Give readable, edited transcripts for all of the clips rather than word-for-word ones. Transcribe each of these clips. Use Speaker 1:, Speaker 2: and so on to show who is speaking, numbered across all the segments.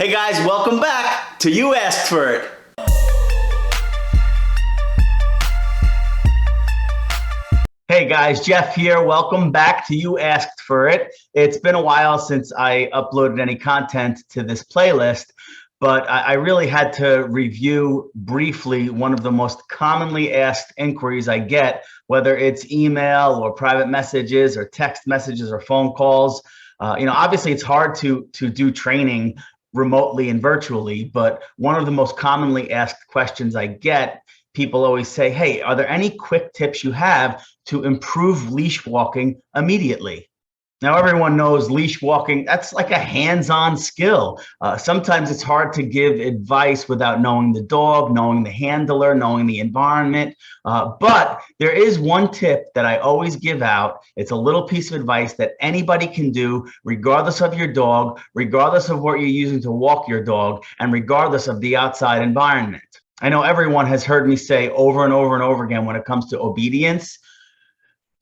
Speaker 1: Hey guys, welcome back to You Asked For It. Hey guys, Jeff here. Welcome back to You Asked For It. It's been a while since I uploaded any content to this playlist, but I really had to review briefly one of the most commonly asked inquiries I get, whether it's email or private messages or text messages or phone calls. Obviously it's hard to do training remotely and virtually, but one of the most commonly asked questions I get, people always say, hey, are there any quick tips you have to improve leash walking immediately? Now, everyone knows leash walking, that's like a hands-on skill. Sometimes it's hard to give advice without knowing the dog, knowing the handler, knowing the environment. But there is one tip that I always give out. It's a little piece of advice that anybody can do, regardless of your dog, regardless of what you're using to walk your dog, and regardless of the outside environment. I know everyone has heard me say over and over and over again when it comes to obedience,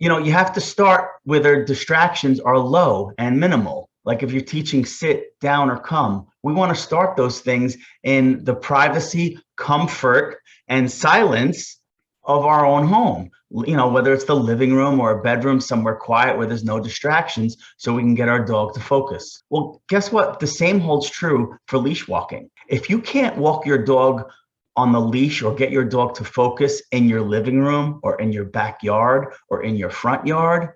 Speaker 1: you have to start where their distractions are low and minimal. Like if you're teaching sit, down, or come, we want to start those things in the privacy, comfort, and silence of our own home. Whether it's the living room or a bedroom, somewhere quiet where there's no distractions, so we can get our dog to focus. Well, guess what? The same holds true for leash walking. If you can't walk your dog on the leash or get your dog to focus in your living room or in your backyard or in your front yard,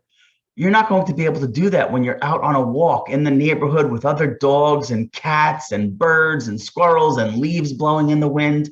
Speaker 1: you're not going to be able to do that when you're out on a walk in the neighborhood with other dogs and cats and birds and squirrels and leaves blowing in the wind.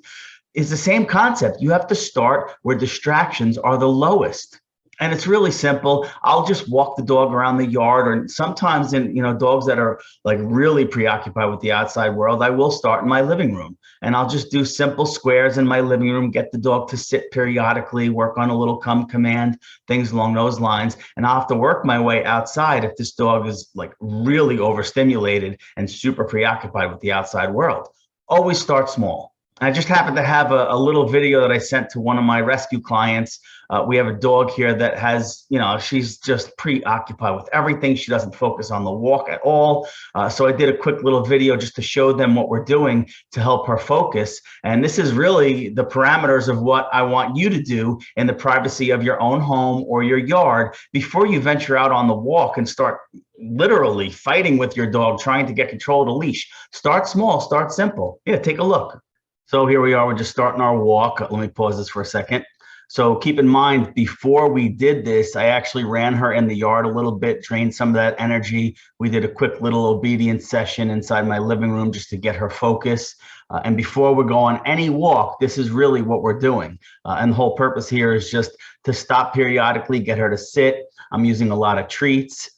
Speaker 1: It's the same concept. You have to start where distractions are the lowest. And it's really simple. I'll just walk the dog around the yard, or sometimes in dogs that are like really preoccupied with the outside world, I will start in my living room and I'll just do simple squares in my living room, get the dog to sit periodically, work on a little come command, things along those lines. And I'll have to work my way outside if this dog is like really overstimulated and super preoccupied with the outside world. Always start small. I just happened to have a little video that I sent to one of my rescue clients. We have a dog here that has, she's just preoccupied with everything. She doesn't focus on the walk at all. So I did a quick little video just to show them what we're doing to help her focus. And this is really the parameters of what I want you to do in the privacy of your own home or your yard before you venture out on the walk and start literally fighting with your dog, trying to get control of the leash. Start small, start simple. Yeah, take a look. So here we are, we're just starting our walk. Let me pause this for a second. So keep in mind, before we did this, I actually ran her in the yard a little bit, drained some of that energy. We did a quick little obedience session inside my living room just to get her focus. And before we go on any walk, this is really what we're doing. And the whole purpose here is just to stop periodically, get her to sit. I'm using a lot of treats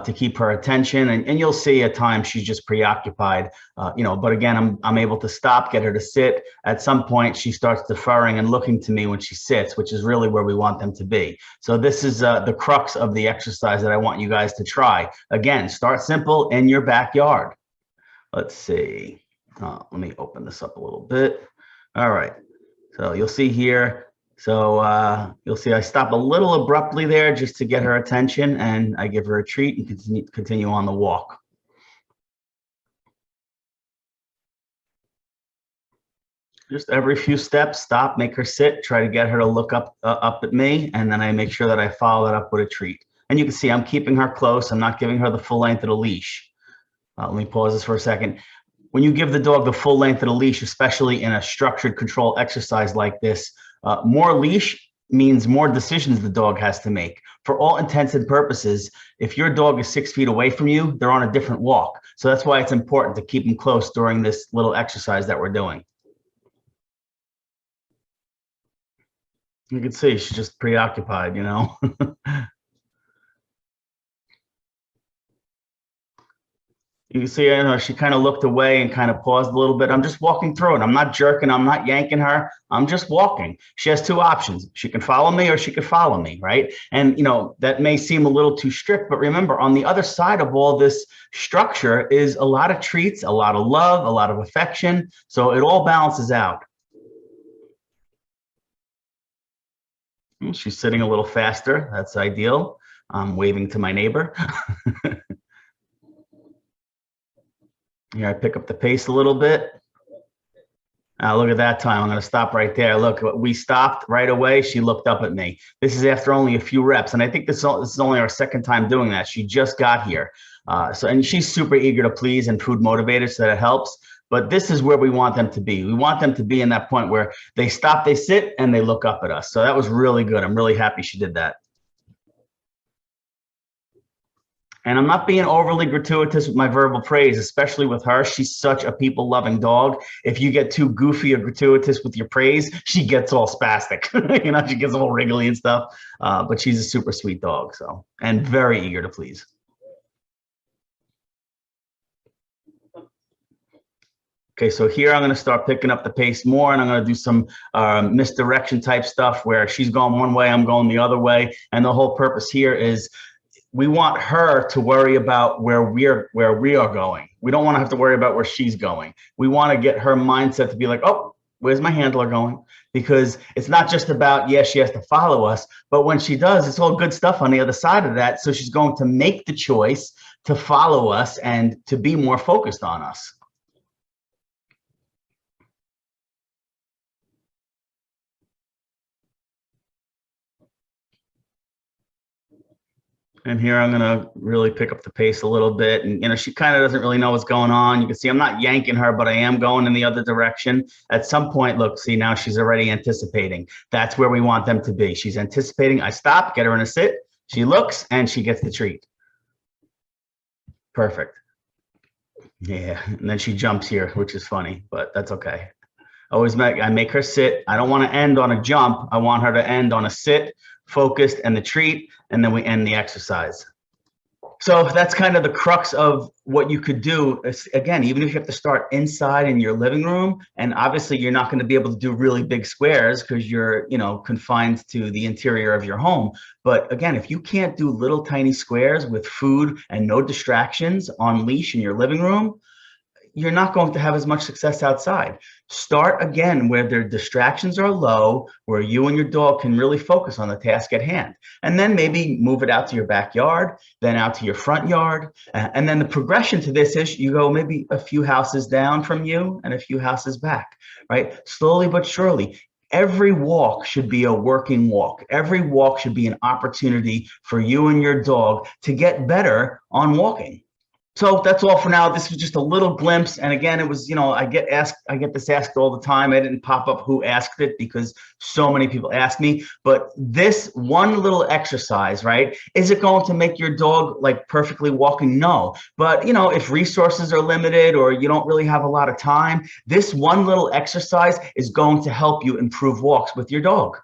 Speaker 1: to keep her attention, and you'll see at times she's just preoccupied, but again, I'm able to stop, get her to sit. At some point she starts deferring and looking to me when she sits, which is really where we want them to be. So this is the crux of the exercise that I want you guys to try. Again, start simple in your backyard. Let's see, let me open this up a little bit. All right, so you'll see here. So you'll see I stop a little abruptly there just to get her attention, and I give her a treat and continue on the walk. Just every few steps, stop, make her sit, try to get her to look up at me, and then I make sure that I follow that up with a treat. And you can see I'm keeping her close. I'm not giving her the full length of the leash. Let me pause this for a second. When you give the dog the full length of the leash, especially in a structured control exercise like this, more leash means more decisions the dog has to make. For all intents and purposes, if your dog is 6 feet away from you, they're on a different walk. So that's why it's important to keep them close during this little exercise that we're doing. You can see she's just preoccupied, You can see, she kind of looked away and kind of paused a little bit. I'm just walking through it. I'm not jerking. I'm not yanking her. I'm just walking. She has two options. She can follow me or she could follow me, right? And, that may seem a little too strict, but remember, on the other side of all this structure is a lot of treats, a lot of love, a lot of affection. So it all balances out. She's sitting a little faster. That's ideal. I'm waving to my neighbor. Here, I pick up the pace a little bit. Look at that time. I'm going to stop right there. Look, we stopped right away. She looked up at me. This is after only a few reps. And I think this is only our second time doing that. She just got here. And she's super eager to please and food motivated, so that it helps. But this is where we want them to be. We want them to be in that point where they stop, they sit, and they look up at us. So that was really good. I'm really happy she did that. And I'm not being overly gratuitous with my verbal praise, especially with her. She's such a people-loving dog. If you get too goofy or gratuitous with your praise, she gets all spastic. She gets all wriggly and stuff. But she's a super sweet dog, and very eager to please. Okay, so here I'm going to start picking up the pace more, and I'm going to do some misdirection type stuff where she's going one way, I'm going the other way. And the whole purpose here is we want her to worry about where we are going. We don't want to have to worry about where she's going. We want to get her mindset to be like, oh, where's my handler going? Because it's not just about, yeah, she has to follow us, but when she does, it's all good stuff on the other side of that. So she's going to make the choice to follow us and to be more focused on us. And here I'm going to really pick up the pace a little bit. And, she kind of doesn't really know what's going on. You can see I'm not yanking her, but I am going in the other direction. At some point, look, see, now she's already anticipating. That's where we want them to be. She's anticipating. I stop, get her in a sit. She looks, and she gets the treat. Perfect. Yeah, and then she jumps here, which is funny, but that's okay. I make her sit. I don't want to end on a jump. I want her to end on a sit, focused, and the treat, and then we end the exercise. So that's kind of the crux of what you could do. Again, even if you have to start inside in your living room, and obviously you're not going to be able to do really big squares because you're, confined to the interior of your home. But again, if you can't do little tiny squares with food and no distractions on leash in your living room, you're not going to have as much success outside. Start again where their distractions are low, where you and your dog can really focus on the task at hand. And then maybe move it out to your backyard, then out to your front yard. And then the progression to this is you go maybe a few houses down from you and a few houses back, right? Slowly but surely. Every walk should be a working walk. Every walk should be an opportunity for you and your dog to get better on walking. So that's all for now. This was just a little glimpse. And again, it was, I get this asked all the time. I didn't pop up who asked it because so many people ask me, but this one little exercise, right? Is it going to make your dog like perfectly walking? No. But if resources are limited or you don't really have a lot of time, this one little exercise is going to help you improve walks with your dog.